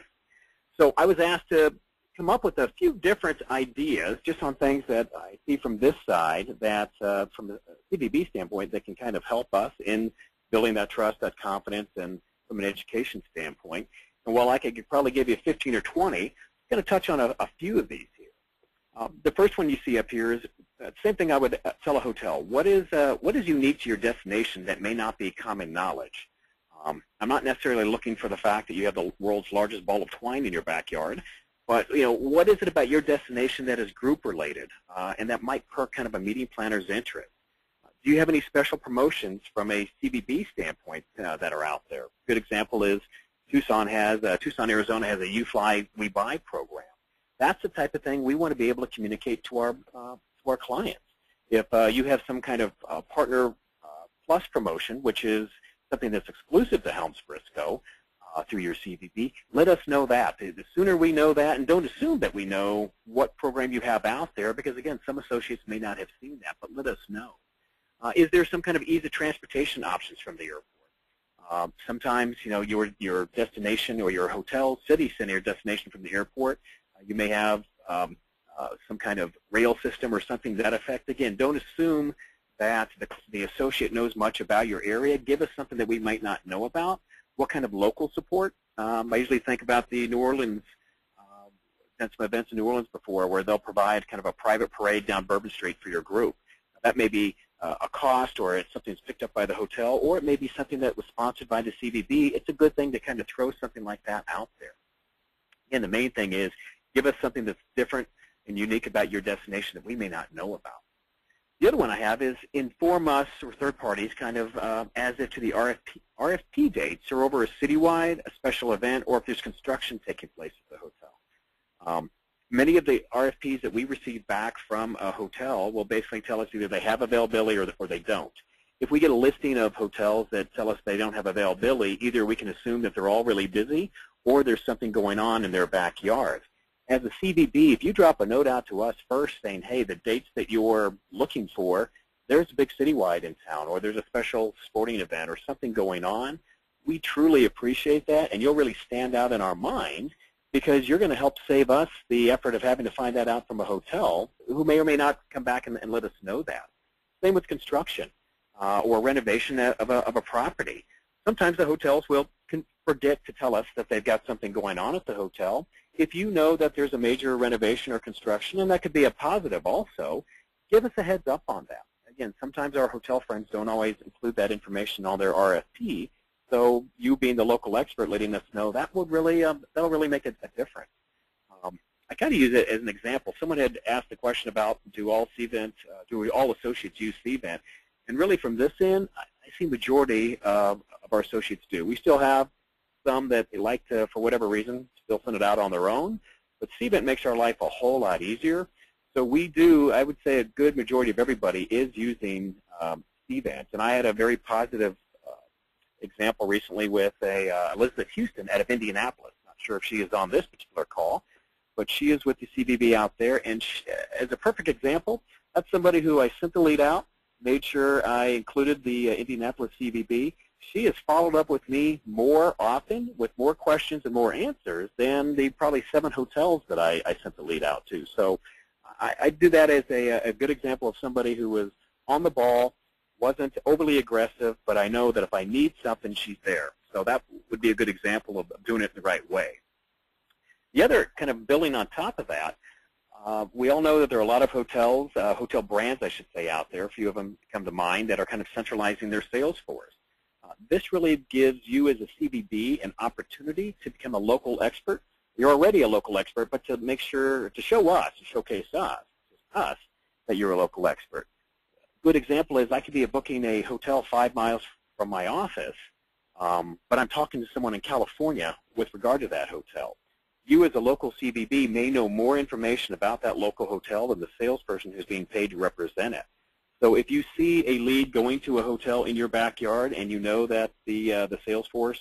So I was asked to come up with a few different ideas just on things that I see from this side that, from the CVB standpoint, that can kind of help us in building that trust, that confidence, and from an education standpoint. And while I could probably give you 15 or 20, I'm going to touch on a few of these here. The first one you see up here is the same thing I would tell a hotel. What is unique to your destination that may not be common knowledge? I'm not necessarily looking for the fact that you have the world's largest ball of twine in your backyard, but what is it about your destination that is group related and that might perk kind of a meeting planner's interest? Do you have any special promotions from a CVB standpoint that are out there? Good example is Tucson, Arizona has a You Fly, We Buy program. That's the type of thing we want to be able to communicate to our clients. If you have some kind of partner plus promotion, which is something that's exclusive to Helms Briscoe through your CVB, let us know that. The sooner we know that, and don't assume that we know what program you have out there, because again, some associates may not have seen that, but let us know. Is there some kind of ease of transportation options from the airport? Sometimes, your destination or your hotel city center destination from the airport, you may have some kind of rail system or something to that effect. Again, don't assume that the associate knows much about your area. Give us something that we might not know about. What kind of local support? I usually think about the New Orleans, done some events in New Orleans before where they'll provide kind of a private parade down Bourbon Street for your group. That may be a cost, or it's something that's picked up by the hotel, or it may be something that was sponsored by the CVB. It's a good thing to kind of throw something like that out there. Again, the main thing is give us something that's different and unique about your destination that we may not know about. The other one I have is inform us or third parties kind of as if to the RFP dates or over a citywide, a special event, or if there's construction taking place at the hotel. Many of the RFPs that we receive back from a hotel will basically tell us either they have availability or they don't. If we get a listing of hotels that tell us they don't have availability, either we can assume that they're all really busy or there's something going on in their backyard. As a CVB, if you drop a note out to us first saying, hey, the dates that you're looking for, there's a big citywide in town, or there's a special sporting event or something going on, we truly appreciate that, and you'll really stand out in our mind because you're going to help save us the effort of having to find that out from a hotel who may or may not come back and let us know that. Same with construction or renovation of a property. Sometimes the hotels will forget to tell us that they've got something going on at the hotel. If you know that there's a major renovation or construction, and that could be a positive also, give us a heads up on that. Again, sometimes our hotel friends don't always include that information on their RFP, so you being the local expert letting us know, that would really, that'll really make a difference. I kind of use it as an example. Someone had asked a question about do all associates use Cvent? And really from this end, I see majority of our associates do. We still have some that they like to, for whatever reason, still send it out on their own. But Cvent makes our life a whole lot easier. So we do, I would say a good majority of everybody is using Cvent. And I had a very positive example recently with Elizabeth Houston out of Indianapolis. Not sure if she is on this particular call, but she is with the CVB out there. And she, as a perfect example, that's somebody who I sent the lead out, made sure I included the Indianapolis CVB. She has followed up with me more often with more questions and more answers than the probably 7 hotels that I sent the lead out to. So I do that as a good example of somebody who was on the ball, wasn't overly aggressive, but I know that if I need something, she's there. So that would be a good example of doing it the right way. The other kind of building on top of that, we all know that there are a lot of hotels, hotel brands I should say out there, a few of them come to mind, that are kind of centralizing their sales force. This really gives you as a CVB an opportunity to become a local expert. You're already a local expert, but to make sure, to show us, to showcase us that you're a local expert. A good example is I could be booking a hotel 5 miles from my office, but I'm talking to someone in California with regard to that hotel. You as a local CVB may know more information about that local hotel than the salesperson who's being paid to represent it. So if you see a lead going to a hotel in your backyard and you know that the sales force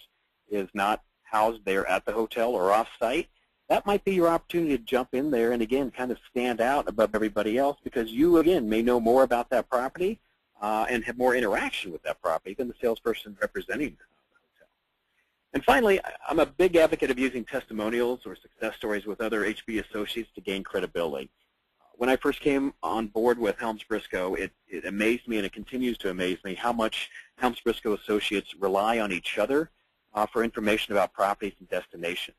is not housed there at the hotel or off-site, that might be your opportunity to jump in there and, again, kind of stand out above everybody else because you, again, may know more about that property and have more interaction with that property than the salesperson representing the hotel. And finally, I'm a big advocate of using testimonials or success stories with other HB associates to gain credibility. When I first came on board with Helms Briscoe, it amazed me, and it continues to amaze me, how much Helms Briscoe associates rely on each other for information about properties and destination.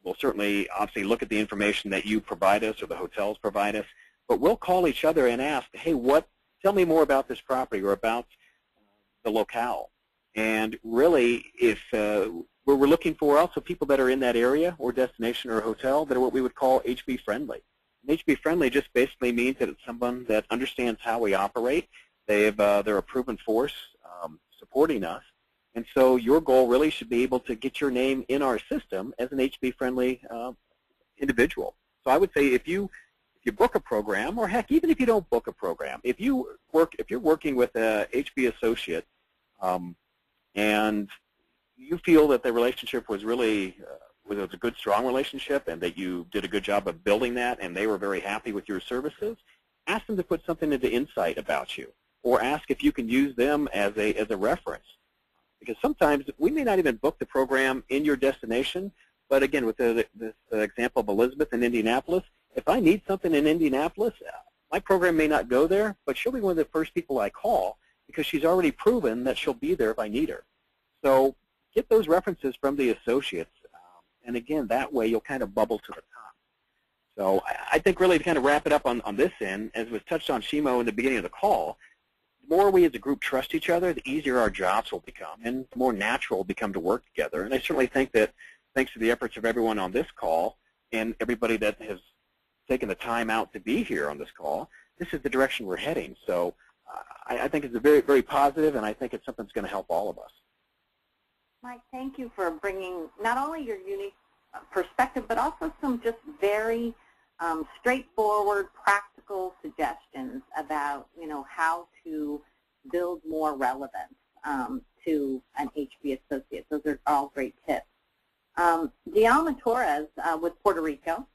We'll certainly, obviously, look at the information that you provide us or the hotels provide us, but we'll call each other and ask, hey, tell me more about this property or about the locale. And really, if we're looking for also people that are in that area or destination or hotel that are what we would call HB friendly. And HB friendly just basically means that it's someone that understands how we operate. They're a proven force supporting us. And so your goal really should be able to get your name in our system as an HB friendly individual. So I would say if you book a program, or heck, even if you don't book a program, if you're working with a HB associate and you feel that the relationship was really was a good, strong relationship, and that you did a good job of building that, and they were very happy with your services, ask them to put something into Insight about you, or ask if you can use them as a reference. Because sometimes we may not even book the program in your destination, but again, with this example of Elizabeth in Indianapolis, if I need something in Indianapolis, my program may not go there, but she'll be one of the first people I call because she's already proven that she'll be there if I need her. So get those references from the associates, and again, that way you'll kind of bubble to the top. So I think really to kind of wrap it up on this end, as was touched on Shimo in the beginning of the call, the more we as a group trust each other, the easier our jobs will become, and the more natural will become to work together. And I certainly think that thanks to the efforts of everyone on this call and everybody that has taken the time out to be here on this call, this is the direction we're heading. So I think it's a very, very positive, and I think it's something that's going to help all of us. Mike, thank you for bringing not only your unique perspective, but also some just very straightforward, practical suggestions about, how to build more relevance to an HB associate. Those are all great tips. Dialma Torres with Puerto Rico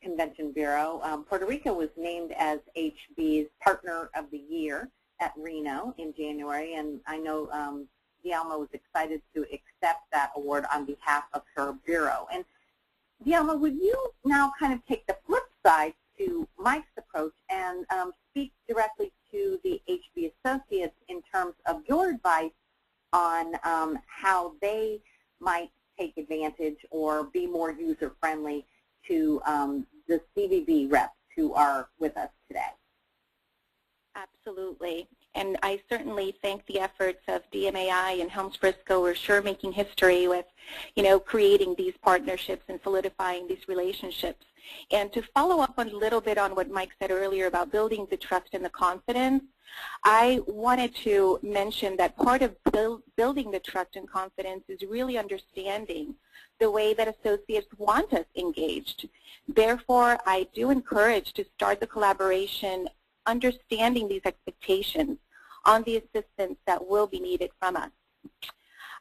Convention Bureau. Puerto Rico was named as HB's Partner of the Year at Reno in January, and I know Dialma was excited to accept that award on behalf of her bureau. And Dialma, would you now kind of take the flip side to Mike's approach and speak directly to the HB associates in terms of your advice on how they might take advantage or be more user-friendly to the CVB reps who are with us today? Absolutely. And I certainly thank the efforts of DMAI and Helms Briscoe. We're sure making history with, creating these partnerships and solidifying these relationships. And to follow up a little bit on what Mike said earlier about building the trust and the confidence, I wanted to mention that part of building the trust and confidence is really understanding the way that associates want us engaged. Therefore, I do encourage to start the collaboration understanding these expectations on the assistance that will be needed from us.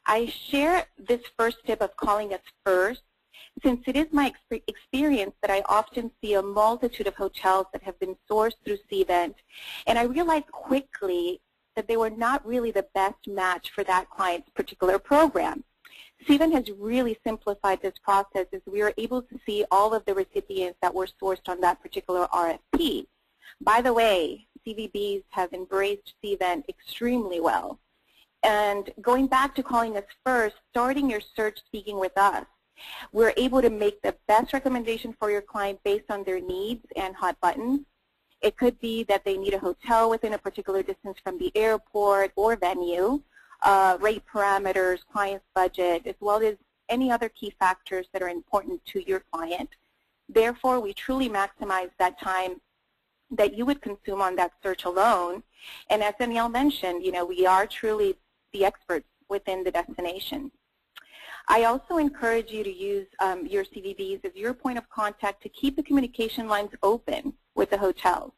I share this first tip of calling us first, since it is my experience that I often see a multitude of hotels that have been sourced through Cvent, and I realized quickly that they were not really the best match for that client's particular program. Cvent has really simplified this process as we are able to see all of the recipients that were sourced on that particular RFP. By the way, CVBs have embraced Cvent extremely well. And going back to calling us first, starting your search speaking with us, we're able to make the best recommendation for your client based on their needs and hot buttons. It could be that they need a hotel within a particular distance from the airport or venue, rate parameters, client's budget, as well as any other key factors that are important to your client. Therefore, we truly maximize that time that you would consume on that search alone. And as Danielle mentioned, we are truly the experts within the destination. I also encourage you to use your CVBs as your point of contact to keep the communication lines open with the hotels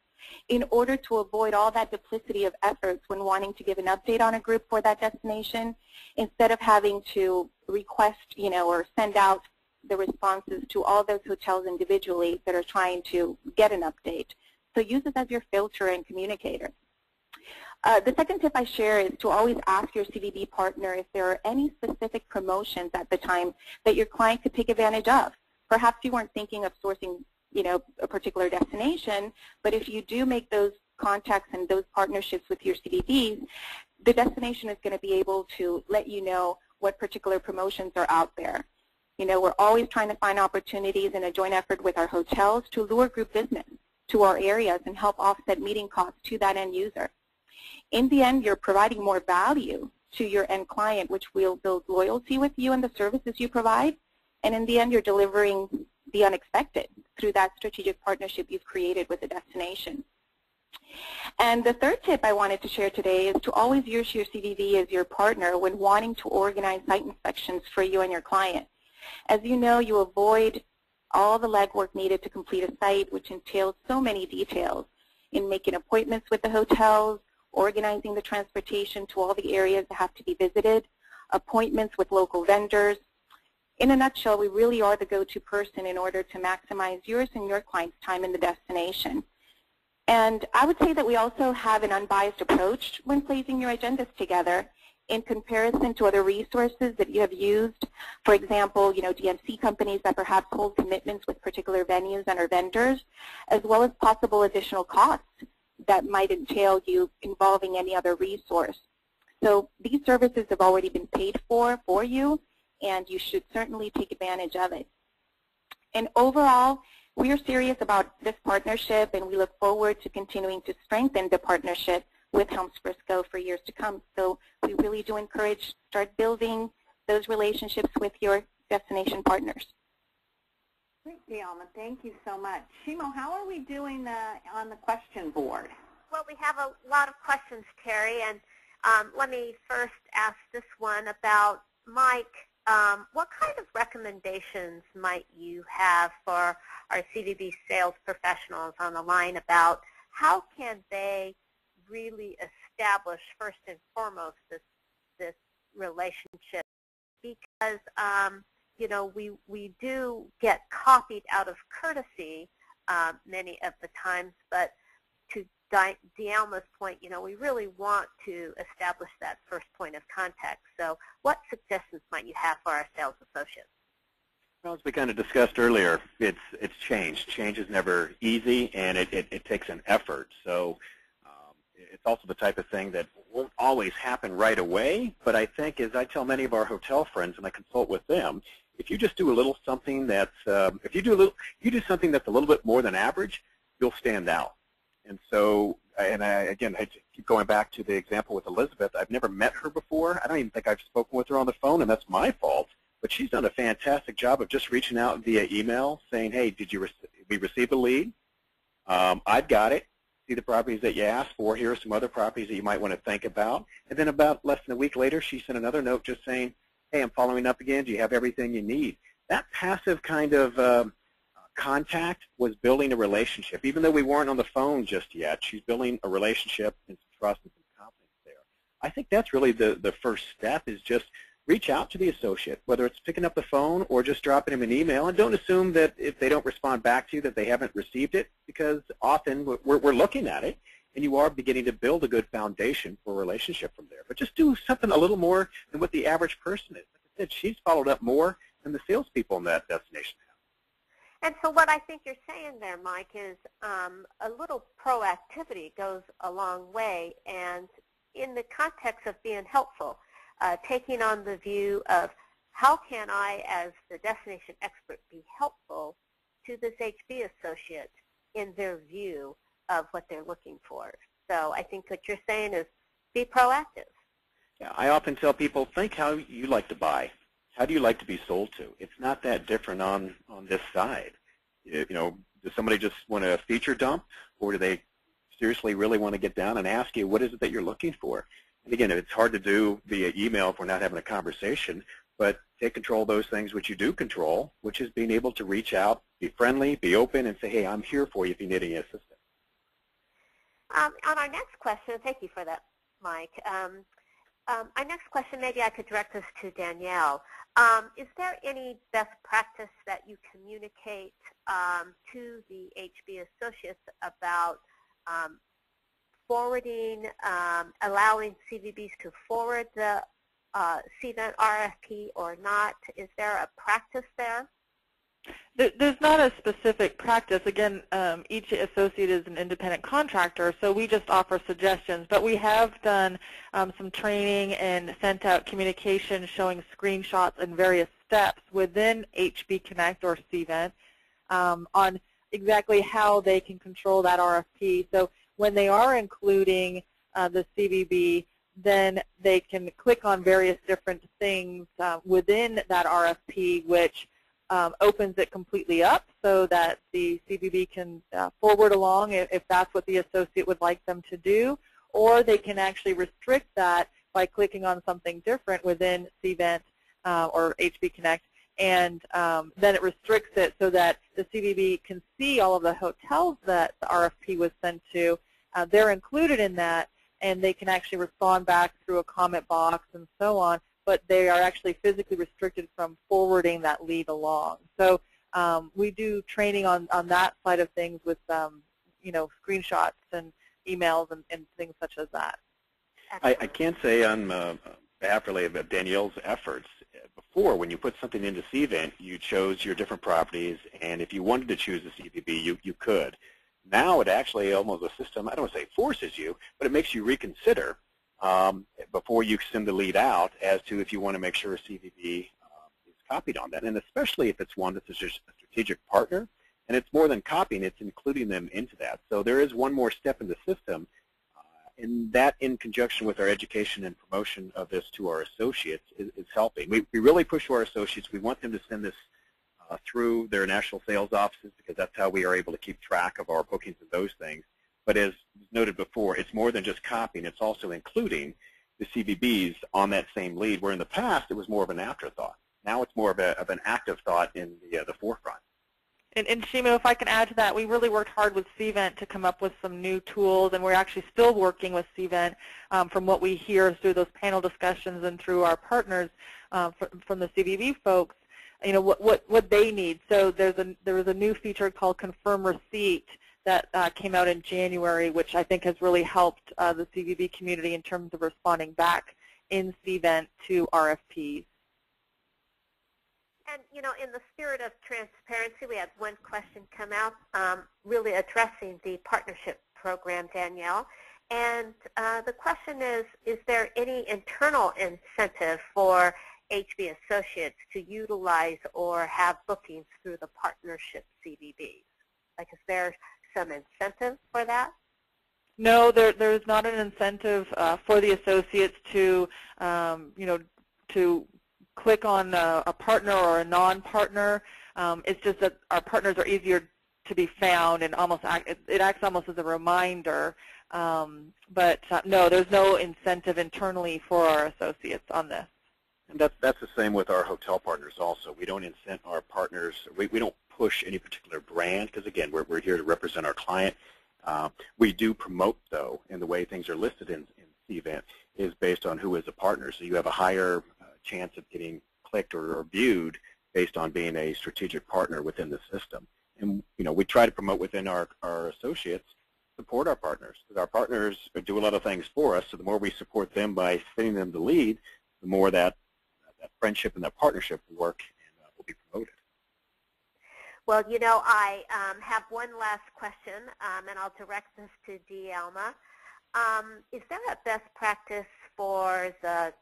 in order to avoid all that duplicity of efforts when wanting to give an update on a group for that destination, instead of having to request, or send out the responses to all those hotels individually that are trying to get an update. So use it as your filter and communicator. The second tip I share is to always ask your CVB partner if there are any specific promotions at the time that your client could take advantage of. Perhaps you weren't thinking of sourcing, a particular destination, but if you do make those contacts and those partnerships with your CVBs, the destination is going to be able to let you know what particular promotions are out there. We're always trying to find opportunities in a joint effort with our hotels to lure group business to our areas and help offset meeting costs to that end user. In the end, you're providing more value to your end client, which will build loyalty with you and the services you provide. And in the end, you're delivering the unexpected through that strategic partnership you've created with the destination. And the third tip I wanted to share today is to always use your CVB as your partner when wanting to organize site inspections for you and your client. As you know, you avoid all the legwork needed to complete a site, which entails so many details in making appointments with the hotels, organizing the transportation to all the areas that have to be visited, appointments with local vendors. In a nutshell, we really are the go-to person in order to maximize yours and your client's time in the destination. And I would say that we also have an unbiased approach when placing your agendas together in comparison to other resources that you have used. For example, DMC companies that perhaps hold commitments with particular venues and or vendors, as well as possible additional costs that might entail you involving any other resource. So these services have already been paid for you, and you should certainly take advantage of it. And overall, we are serious about this partnership, and we look forward to continuing to strengthen the partnership with Helms Briscoe for years to come. So we really do encourage start building those relationships with your destination partners. Great, Zollman. Thank you so much. Shimo, how are we doing on the question board? Well, we have a lot of questions, Terry, and let me first ask this one about Mike. What kind of recommendations might you have for our CVB sales professionals on the line about how can they really establish first and foremost this relationship? Because we do get copied out of courtesy many of the times, but to Dialma's point, we really want to establish that first point of contact. So what suggestions might you have for our sales associates? Well, as we kind of discussed earlier, it's change. Change is never easy, and it takes an effort. So it's also the type of thing that won't always happen right away, but I think, as I tell many of our hotel friends and I consult with them, if you just do a little something that's, if you do something that's a little bit more than average, you'll stand out. And so, I keep going back to the example with Elizabeth. I've never met her before. I don't even think I've spoken with her on the phone, and that's my fault. But she's done a fantastic job of just reaching out via email, saying, "Hey, we receive a lead? I've got it. See the properties that you asked for. Here are some other properties that you might want to think about." And then about less than a week later, she sent another note just saying, "Hey, I'm following up again. Do you have everything you need?" That passive kind of contact was building a relationship. Even though we weren't on the phone just yet, she's building a relationship and some trust and some confidence there. I think that's really the first step, is just reach out to the associate, whether it's picking up the phone or just dropping them an email. And don't assume that if they don't respond back to you that they haven't received it, because often we're looking at it, and you are beginning to build a good foundation for a relationship from there. But just do something a little more than what the average person is. Like I said, she's followed up more than the salespeople in that destination have. And so what I think you're saying there, Mike, is a little proactivity goes a long way. And in the context of being helpful, taking on the view of how can I, as the destination expert, be helpful to this HB associate in their view of what they're looking for. So I think what you're saying is be proactive. Yeah, I often tell people, think how you like to buy. How do you like to be sold to? It's not that different on this side. Does somebody just want a feature dump, or do they seriously really want to get down and ask you, what is it that you're looking for? And again, it's hard to do via email if we're not having a conversation, but take control of those things which you do control, which is being able to reach out, be friendly, be open, and say, hey, I'm here for you if you need any assistance. On our next question, thank you for that, Mike. Our next question, maybe I could direct this to Danielle. Is there any best practice that you communicate to the HB associates about forwarding, allowing CVBs to forward the CVent RFP or not? Is there a practice there? There's not a specific practice. Again, each associate is an independent contractor, so we just offer suggestions. But we have done some training and sent out communication showing screenshots and various steps within HB Connect or CVent on exactly how they can control that RFP. So when they are including the CVB, then they can click on various different things within that RFP, which opens it completely up so that the CVB can forward along if that's what the associate would like them to do, or they can actually restrict that by clicking on something different within CVent or HB Connect, and then it restricts it so that the CVB can see all of the hotels that the RFP was sent to. They're included in that, and they can actually respond back through a comment box and so on, but they are actually physically restricted from forwarding that lead along. So we do training on that side of things with you know, screenshots and emails and things such as that. I can say on behalf really of Danielle's efforts, before when you put something into CVent, you chose your different properties, and if you wanted to choose a CVB, you could. Now it actually almost a system, I don't want to say forces you, but it makes you reconsider before you send the lead out as to if you want to make sure a CVB is copied on that, and especially if it's one that's a strategic partner, and it's more than copying, it's including them into that. So there is one more step in the system, and that in conjunction with our education and promotion of this to our associates is helping. We really push our associates. We want them to send this through their national sales offices because that's how we are able to keep track of our bookings and those things. But as noted before, it's more than just copying. It's also including the CVBs on that same lead, where in the past it was more of an afterthought. Now it's more of an active thought in the forefront. And Shimo, if I can add to that, we really worked hard with CVent to come up with some new tools, and we're actually still working with CVent from what we hear through those panel discussions and through our partners from the CVB folks, you know, what they need. So there was a new feature called Confirm Receipt that came out in January, which I think has really helped the CVB community in terms of responding back in CVent to RFPs. And, you know, in the spirit of transparency, we had one question come out really addressing the partnership program, Danielle. And the question is there any internal incentive for HB associates to utilize or have bookings through the partnership CVBs? Like, is there some incentive for that? No, there's not an incentive for the associates to, you know, to click on a partner or a non-partner. It's just that our partners are easier to be found, and it acts almost as a reminder. But no, there's no incentive internally for our associates on this. And that's the same with our hotel partners also. We don't incent our partners. We don't push any particular brand because, again, we're here to represent our client. We do promote, though, and the way things are listed in CVent is based on who is a partner. So you have a higher chance of getting clicked or viewed based on being a strategic partner within the system. And, you know, we try to promote within our associates, support our partners, because our partners do a lot of things for us. So the more we support them by sending them the lead, the more that friendship and that partnership will work and will be promoted. Well, you know, I have one last question, and I'll direct this to Dielma. Is there a best practice for the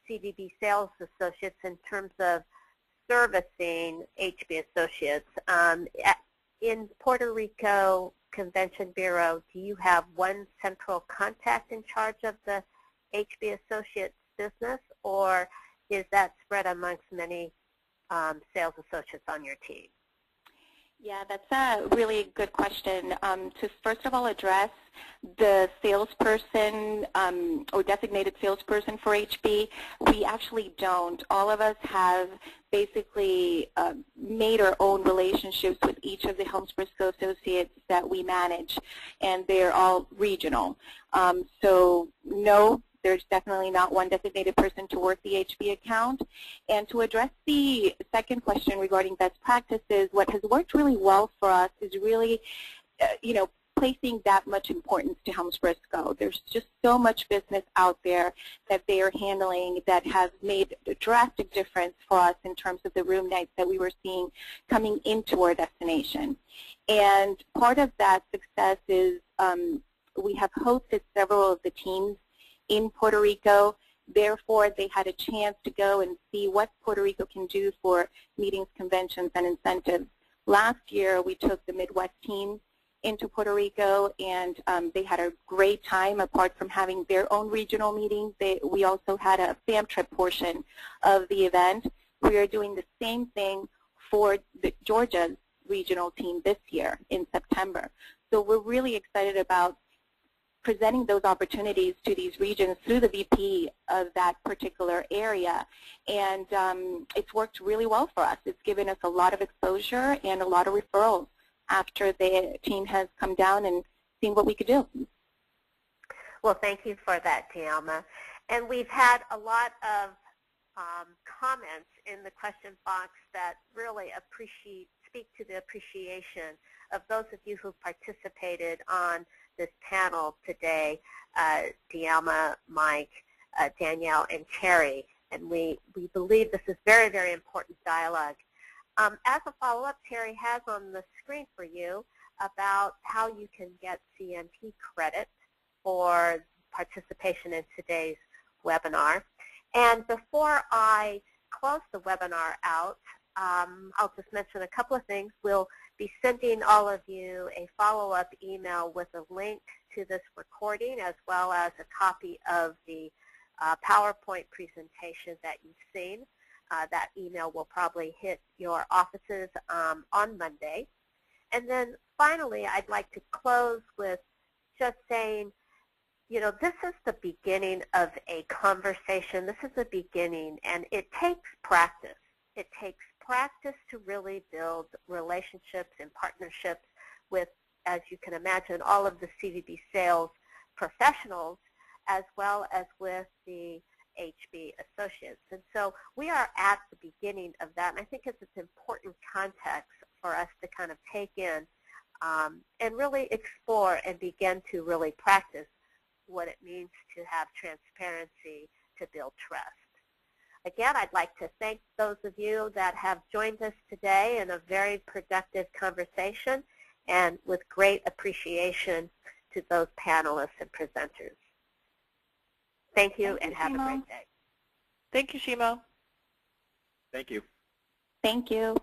CVB sales associates in terms of servicing HB associates? In Puerto Rico Convention Bureau, do you have one central contact in charge of the HB associates business, or is that spread amongst many sales associates on your team? Yeah, that's a really good question. To first of all address the salesperson or designated salesperson for HB, we actually don't. All of us have basically made our own relationships with each of the Helms Briscoe associates that we manage, and they're all regional. So no, there's definitely not one designated person to work the HB account. And to address the second question regarding best practices, what has worked really well for us is really, you know, placing that much importance to Helms Briscoe. There's just so much business out there that they are handling that has made a drastic difference for us in terms of the room nights that we were seeing coming into our destination. And part of that success is we have hosted several of the teams in Puerto Rico. Therefore, they had a chance to go and see what Puerto Rico can do for meetings, conventions, and incentives. Last year, we took the Midwest team into Puerto Rico, and they had a great time. Apart from having their own regional meetings, we also had a fam trip portion of the event. We are doing the same thing for Georgia's regional team this year in September. So we're really excited about presenting those opportunities to these regions through the VP of that particular area. And it's worked really well for us. It's given us a lot of exposure and a lot of referrals after the team has come down and seen what we could do. Well, thank you for that, Dialma. And we've had a lot of comments in the question box that really speak to the appreciation of those of you who participated on this panel today, Dialma, Mike, Danielle, and Terry. And we believe this is very, very important dialogue. As a follow-up, Terry has on the screen for you about how you can get CMP credit for participation in today's webinar. And before I close the webinar out, I'll just mention a couple of things. We'll be sending all of you a follow-up email with a link to this recording as well as a copy of the PowerPoint presentation that you've seen. That email will probably hit your offices on Monday. And then finally, I'd like to close with just saying, you know, this is the beginning of a conversation. This is the beginning, and it takes practice. It takes practice to really build relationships and partnerships with, as you can imagine, all of the CVB sales professionals, as well as with the HB associates. And so we are at the beginning of that, and I think it's an important context for us to kind of take in and really explore and begin to really practice what it means to have transparency to build trust. Again, I'd like to thank those of you that have joined us today in a very productive conversation, and with great appreciation to those panelists and presenters. Thank you, and have a great day. Thank you, Shimo. Thank you. Thank you.